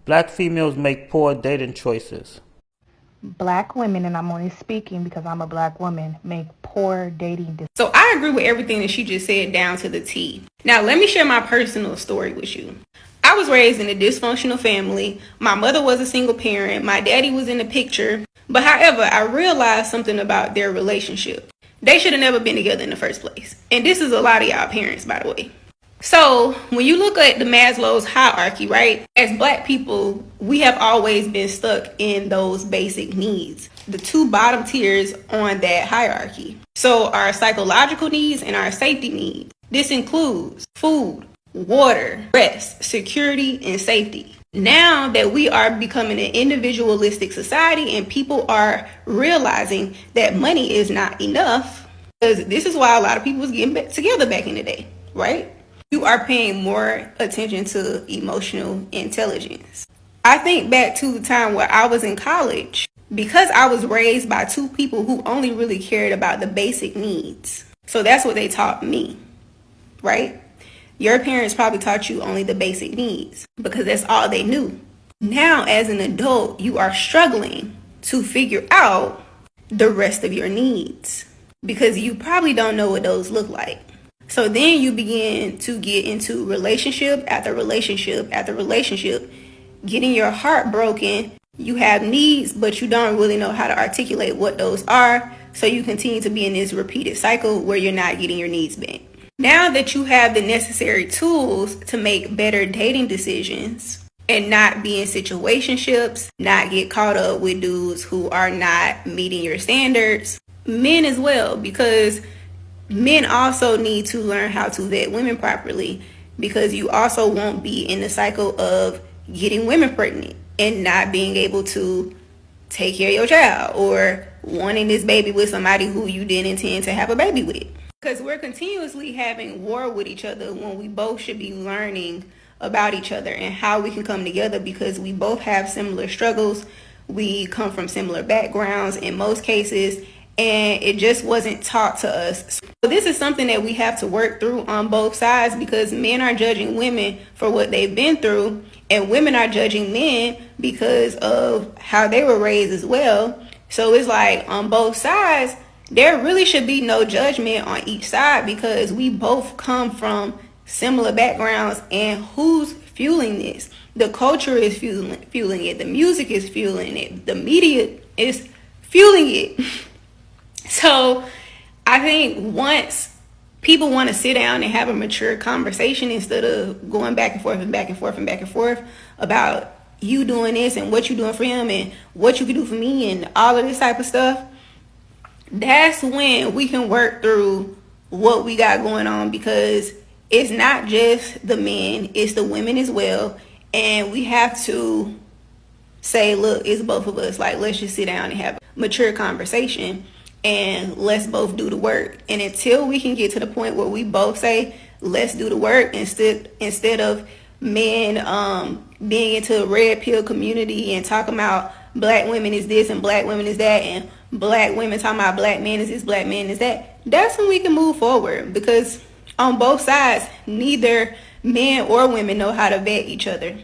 Black females make poor dating choices. Black women, and I'm only speaking because I'm a black woman, make poor dating decisions. So I agree with everything that she just said down to the T. Now, let me share my personal story with you. I was raised in a dysfunctional family. My mother was a single parent. My daddy was in the picture. But however, I realized something about their relationship. They should have never been together in the first place. And this is a lot of y'all parents, by the way. So when you look at the Maslow's hierarchy, right? As black people, we have always been stuck in those basic needs. The two bottom tiers on that hierarchy. So our psychological needs and our safety needs. This includes food, water, rest, security, and safety. Now that we are becoming an individualistic society and people are realizing that money is not enough, because this is why a lot of people was getting back together back in the day, right? You are paying more attention to emotional intelligence. I think back to the time where I was in college, because I was raised by two people who only really cared about the basic needs. So that's what they taught me, right? Your parents probably taught you only the basic needs because that's all they knew. Now, as an adult, you are struggling to figure out the rest of your needs because you probably don't know what those look like. So then you begin to get into relationship after relationship after relationship, getting your heart broken. You have needs, but you don't really know how to articulate what those are. So you continue to be in this repeated cycle where you're not getting your needs met. Now that you have the necessary tools to make better dating decisions and not be in situationships, not get caught up with dudes who are not meeting your standards, men as well, because men also need to learn how to vet women properly, because you also won't be in the cycle of getting women pregnant and not being able to take care of your child or wanting this baby with somebody who you didn't intend to have a baby with. Because we're continuously having war with each other when we both should be learning about each other and how we can come together, because we both have similar struggles. We come from similar backgrounds in most cases, and it just wasn't taught to us. So this is something that we have to work through on both sides, because men are judging women for what they've been through, and women are judging men because of how they were raised as well. So it's like on both sides, there really should be no judgment on each side, because we both come from similar backgrounds. And who's fueling this? The culture is fueling it. The music is fueling it. The media is fueling it. So I think once people want to sit down and have a mature conversation instead of going back and forth and back and forth and back and forth about you doing this and what you doing for him and what you can do for me and all of this type of stuff, that's when we can work through what we got going on, because it's not just the men, it's the women as well. And we have to say, look, it's both of us. Like, let's just sit down and have a mature conversation and let's both do the work. And until we can get to the point where we both say, let's do the work, instead of men being into a red pill community and talking about black women is this and black women is that, and black women talking about black men is this, black men is that, that's when we can move forward. Because on both sides, neither men or women know how to vet each other.